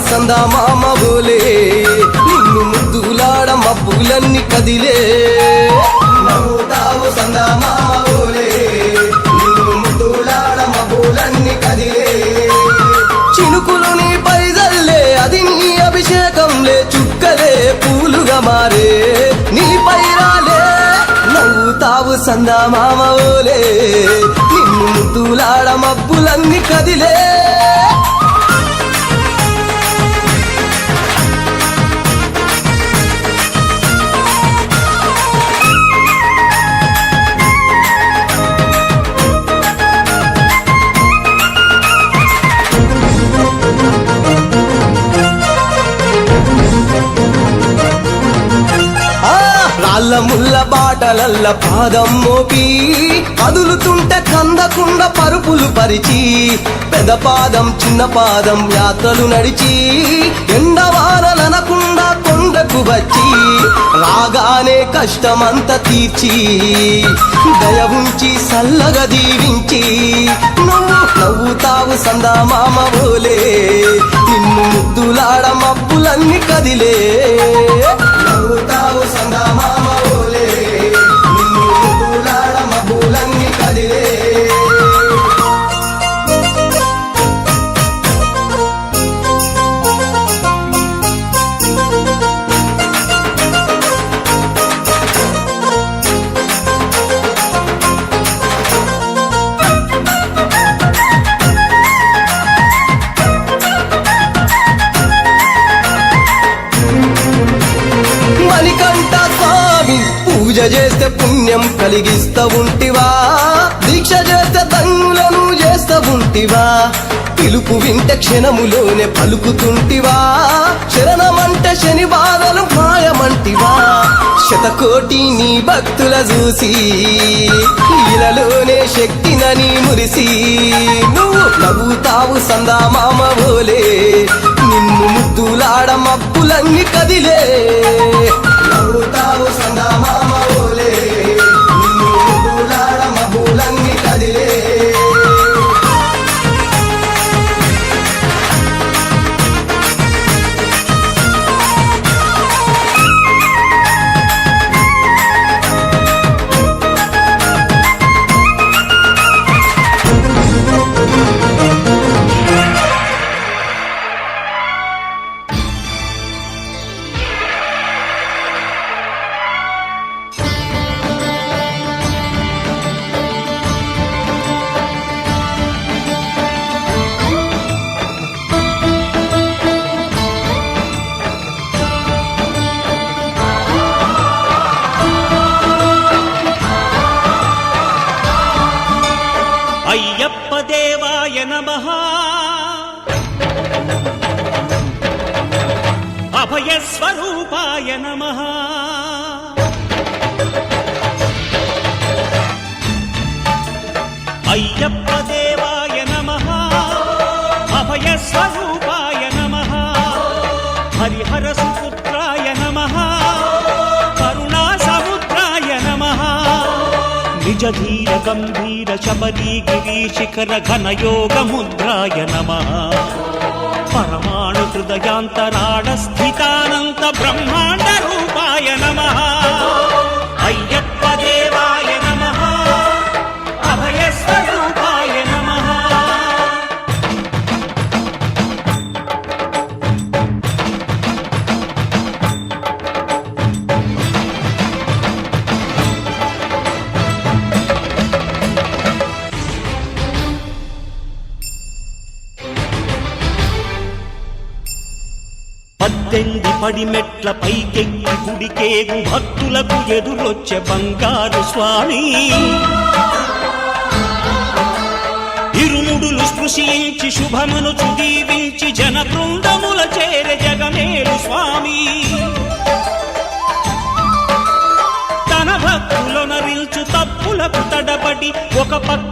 సందమామ బోలే నిన్ను ముద్దులాడ మబ్బులన్నీ కదిలే నవ్వుతావు సందమామ బోలే నిన్ను ముద్దులాడ మబ్బులన్నీ కదిలే చినుకులు నీ పైదల్లే అది నీ అభిషేకంలే చుక్కలే పూలుగా మారే నీ పైరాలే నవ్వుతావు సందమామ బోలే నిన్ను ముద్దులాడ మబ్బులన్నీ కదిలే రాళ్ళ ముళ్ళ బాటలల్ల పాదం మోపి కదులుతుంటే కందకుండ పరుపులు పరిచి పెద్ద పాదం చిన్న పాదం యాత్రలు నడిచి ఎండవానలనకుండా కొండకు వచ్చి రాగానే కష్టమంత తీర్చి దయ ఉంచి సల్లగా దీవించి నువ్వు నవ్వుతావు సందమామ బోలే నిన్ను ముద్దులాడ మబ్బులన్నీ కదిలే నవ్వుతావు సందమామ బోలే నిన్ను ముద్దులాడ మబ్బులన్నీ కదిలే పూజ చేస్తే పుణ్యం కలిగిస్తా ఉంటివా దీక్ష చేస్తే తంగులను చేస్తా ఉంటివా పిలుపు వింటే క్షణములోనే పలుకుతుంటివా శరణమంటే శని బాధలు మాయమంటివా శతకోటి నీ భక్తుల చూసి ఇలలోనే శక్తినని మురిసి నువ్వు నవ్వుతావు సందమామ బోలే నిన్ను ముద్దులాడ మబ్బులన్నీ కదిలే నవ్వుతావు సందమామ బోలే నిన్ను ముద్దులాడ మబ్బులన్నీ కదిలే అయ్యప్ప దేవాయ నమః అభయ స్వరూపాయ నమః అయ్యప్ప దేవాయ నమః అభయ స్వరూపాయ నమః హరిహర సుపుత్రాయ నమః కరుణా సముద్రాయ నమః నిజ ధీర గంభీర శబరీ గిరీ శిఖర ఘన యోగ ముద్రాయ నమః పరమాణు హృదయాంతరాళ స్థితానంత బ్రహ్మాండ రూపాయ నమః అయ్యప్ప దేవాయ నమః అభయ స్వరూపాయ నమః పద్దెంది పడి మెట్ల పైకెక్కి గుడికేగు భక్తులకు ఎదురొచ్చే బంగారు స్వామి ఇరుముడులు స్పృశించి శుభమును చుదీవించి జన బృందముల చేరే జగమేలు స్వామి తన భక్తులనరిల్చు తప్పులకు తడబడి ఒక పక్క